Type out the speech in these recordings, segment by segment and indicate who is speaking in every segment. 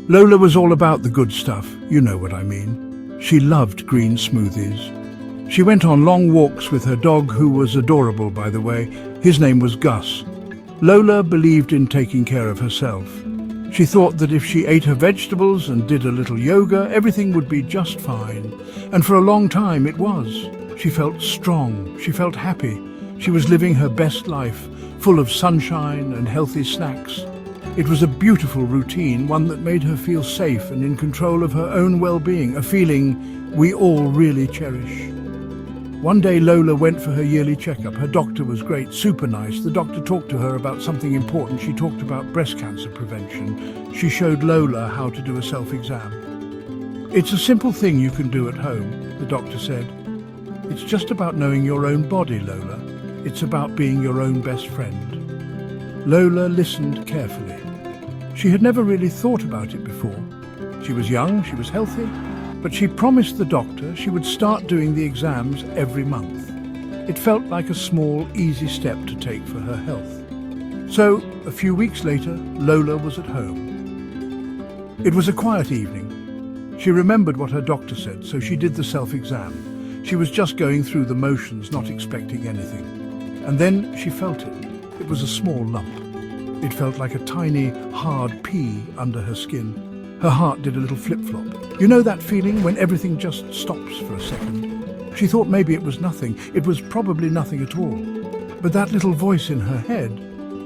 Speaker 1: Lola was all about the good stuff, you know what I mean. She loved green smoothies. She went on long walks with her dog, who was adorable, by the way. His name was Gus. Lola believed in taking care of herself. She thought that if she ate her vegetables and did a little yoga, everything would be just fine. And for a long time it was. She felt strong. She felt happy. She was living her best life, full of sunshine and healthy snacks. It was a beautiful routine, one that made her feel safe and in control of her own well-being, a feeling we all really cherish. One day Lola went for her yearly checkup. Her doctor was great, super nice. The doctor talked to her about something important. She talked about breast cancer prevention. She showed Lola how to do a self-exam. It's a simple thing you can do at home, the doctor said. It's just about knowing your own body, Lola. It's about being your own best friend. Lola listened carefully. She had never really thought about it before. She was young, she was healthy, but she promised the doctor she would start doing the exams every month. It felt like a small, easy step to take for her health. So, a few weeks later, Lola was at home. It was a quiet evening. She remembered what her doctor said, so she did the self-exam. She was just going through the motions, not expecting anything. And then she felt it. It was a small lump. It felt like a tiny, hard pea under her skin. Her heart did a little flip-flop. You know that feeling when everything just stops for a second? She thought maybe it was nothing. It was probably nothing at all. But that little voice in her head,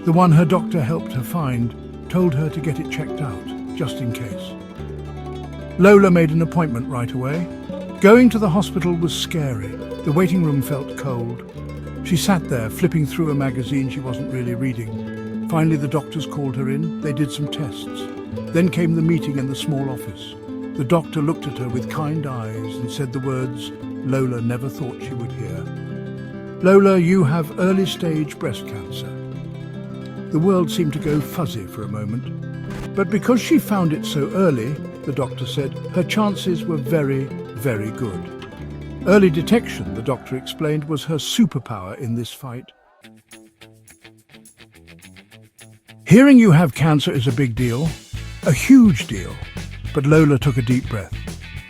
Speaker 1: the one her doctor helped her find, told her to get it checked out, just in case. Lola made an appointment right away. Going to the hospital was scary. The waiting room felt cold. She sat there, flipping through a magazine she wasn't really reading. Finally, the doctors called her in. They did some tests. Then came the meeting in the small office. The doctor looked at her with kind eyes and said the words Lola never thought she would hear. Lola, you have early-stage breast cancer. The world seemed to go fuzzy for a moment. But because she found it so early, the doctor said, her chances were very, very good. Early detection, the doctor explained, was her superpower in this fight. Hearing you have cancer is a big deal. A huge deal. But Lola took a deep breath.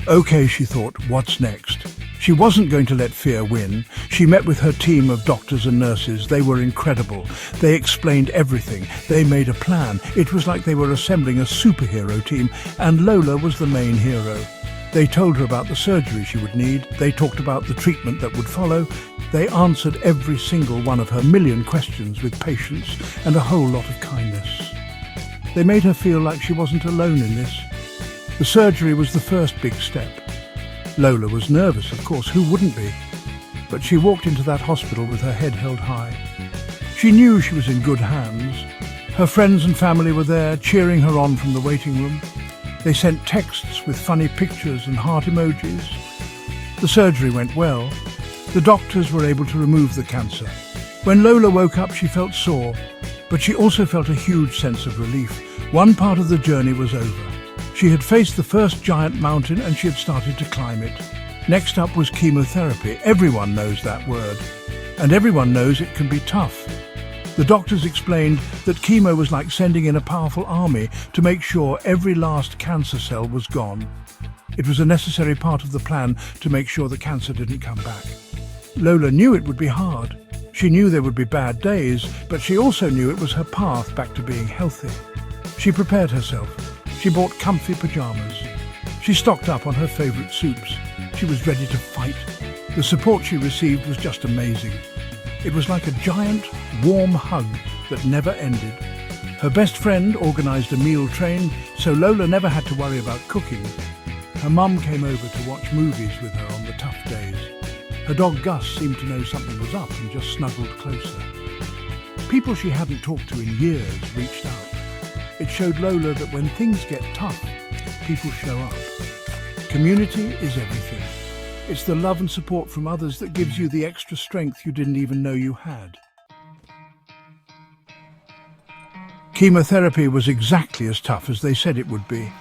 Speaker 1: Okay, she thought, what's next? She wasn't going to let fear win. She met with her team of doctors and nurses. They were incredible. They explained everything. They made a plan. It was like they were assembling a superhero team, and Lola was the main hero. They told her about the surgery she would need. They talked about the treatment that would follow. They answered every single one of her million questions with patience and a whole lot of kindness. They made her feel like she wasn't alone in this. The surgery was the first big step. Lola was nervous, of course, who wouldn't be? But she walked into that hospital with her head held high. She knew she was in good hands. Her friends and family were there, cheering her on from the waiting room. They sent texts with funny pictures and heart emojis. The surgery went well. The doctors were able to remove the cancer. When Lola woke up, she felt sore, but she also felt a huge sense of relief. One part of the journey was over. She had faced the first giant mountain and she had started to climb it. Next up was chemotherapy. Everyone knows that word. And everyone knows it can be tough. The doctors explained that chemo was like sending in a powerful army to make sure every last cancer cell was gone. It was a necessary part of the plan to make sure the cancer didn't come back. Lola knew it would be hard. She knew there would be bad days, but she also knew it was her path back to being healthy. She prepared herself. She bought comfy pajamas. She stocked up on her favorite soups. She was ready to fight. The support she received was just amazing. It was like a giant, warm hug that never ended. Her best friend organized a meal train, so Lola never had to worry about cooking. Her mum came over to watch movies with her on the tough days. Her dog Gus seemed to know something was up and just snuggled closer. People she hadn't talked to in years reached out. It showed Lola that when things get tough, people show up. Community is everything. It's the love and support from others that gives you the extra strength you didn't even know you had. Chemotherapy was exactly as tough as they said it would be.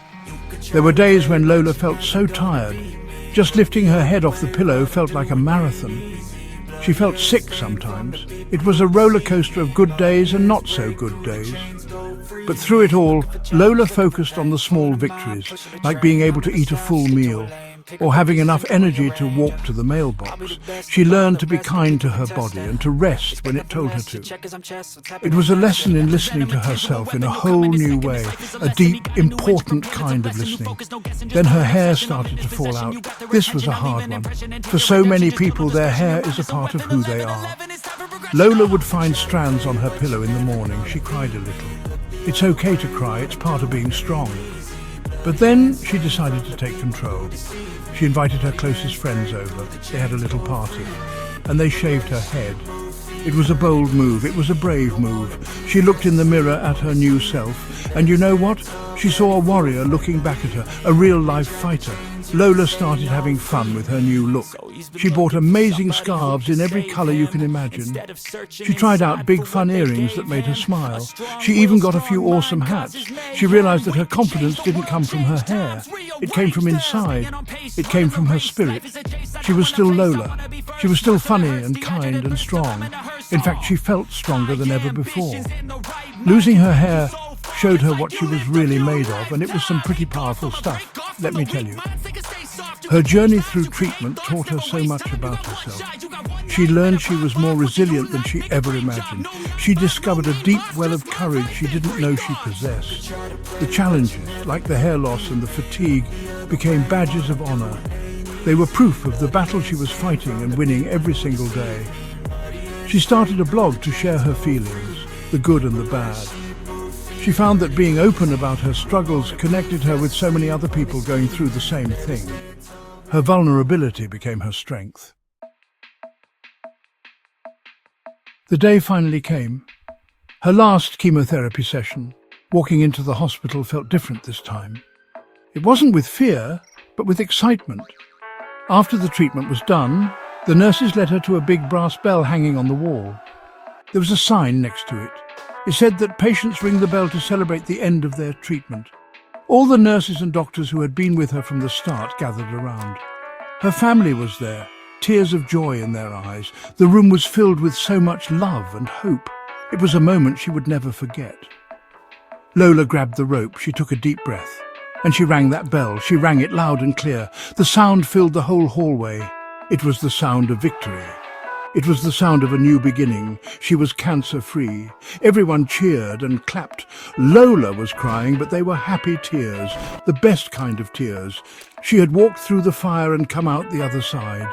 Speaker 1: There were days when Lola felt so tired. Just lifting her head off the pillow felt like a marathon. She felt sick sometimes. It was a roller coaster of good days and not so good days. But through it all, Lola focused on the small victories, like being able to eat a full meal, or having enough energy to walk to the mailbox. She learned to be kind to her body and to rest when it told her to. It was a lesson in listening to herself in a whole new way, a deep, important kind of listening. Then her hair started to fall out. This was a hard one. For so many people, their hair is a part of who they are. Lola would find strands on her pillow in the morning. She cried a little. It's okay to cry, it's part of being strong. But then she decided to take control. She invited her closest friends over. They had a little party, and they shaved her head. It was a bold move. It was a brave move. She looked in the mirror at her new self, and you know what? She saw a warrior looking back at her, a real-life fighter. Lola started having fun with her new look. She bought amazing scarves in every colour you can imagine. She tried out big fun earrings that made her smile. She even got a few awesome hats. She realised that her confidence didn't come from her hair. It came from inside. It came from her spirit. She was still Lola. She was still funny and kind and strong. In fact, she felt stronger than ever before. Losing her hair showed her what she was really made of, and it was some pretty powerful stuff, let me tell you. Her journey through treatment taught her so much about herself. She learned she was more resilient than she ever imagined. She discovered a deep well of courage she didn't know she possessed. The challenges, like the hair loss and the fatigue, became badges of honor. They were proof of the battle she was fighting and winning every single day. She started a blog to share her feelings, the good and the bad. She found that being open about her struggles connected her with so many other people going through the same thing. Her vulnerability became her strength. The day finally came. Her last chemotherapy session. Walking into the hospital felt different this time. It wasn't with fear, but with excitement. After the treatment was done, the nurses led her to a big brass bell hanging on the wall. There was a sign next to it. It said that patients ring the bell to celebrate the end of their treatment. All the nurses and doctors who had been with her from the start gathered around. Her family was there, tears of joy in their eyes. The room was filled with so much love and hope. It was a moment she would never forget. Lola grabbed the rope. She took a deep breath. And she rang that bell. She rang it loud and clear. The sound filled the whole hallway. It was the sound of victory. It was the sound of a new beginning. She was cancer-free. Everyone cheered and clapped. Lola was crying, but they were happy tears, the best kind of tears. She had walked through the fire and come out the other side.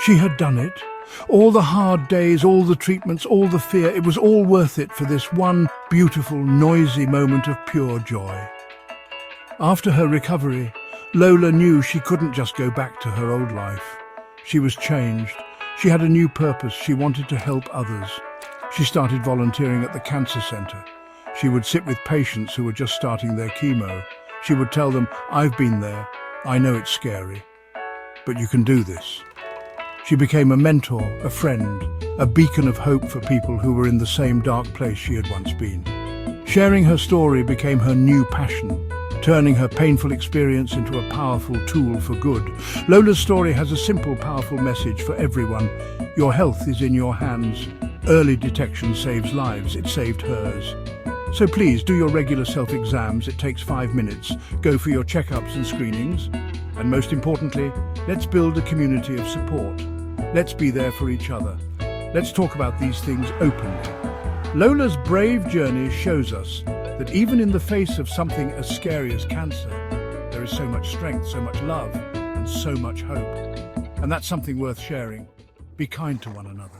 Speaker 1: She had done it. All the hard days, all the treatments, all the fear, it was all worth it for this one beautiful, noisy moment of pure joy. After her recovery, Lola knew she couldn't just go back to her old life. She was changed. She had a new purpose. She wanted to help others. She started volunteering at the cancer center. She would sit with patients who were just starting their chemo. She would tell them, "I've been there. I know it's scary, but you can do this." She became a mentor, a friend, a beacon of hope for people who were in the same dark place she had once been. Sharing her story became her new passion, turning her painful experience into a powerful tool for good. Lola's story has a simple, powerful message for everyone. Your health is in your hands. Early detection saves lives. It saved hers. So please do your regular self-exams. It takes 5 minutes. Go for your checkups and screenings. And most importantly, let's build a community of support. Let's be there for each other. Let's talk about these things openly. Lola's brave journey shows us that even in the face of something as scary as cancer, there is so much strength, so much love, and so much hope. And that's something worth sharing. Be kind to one another.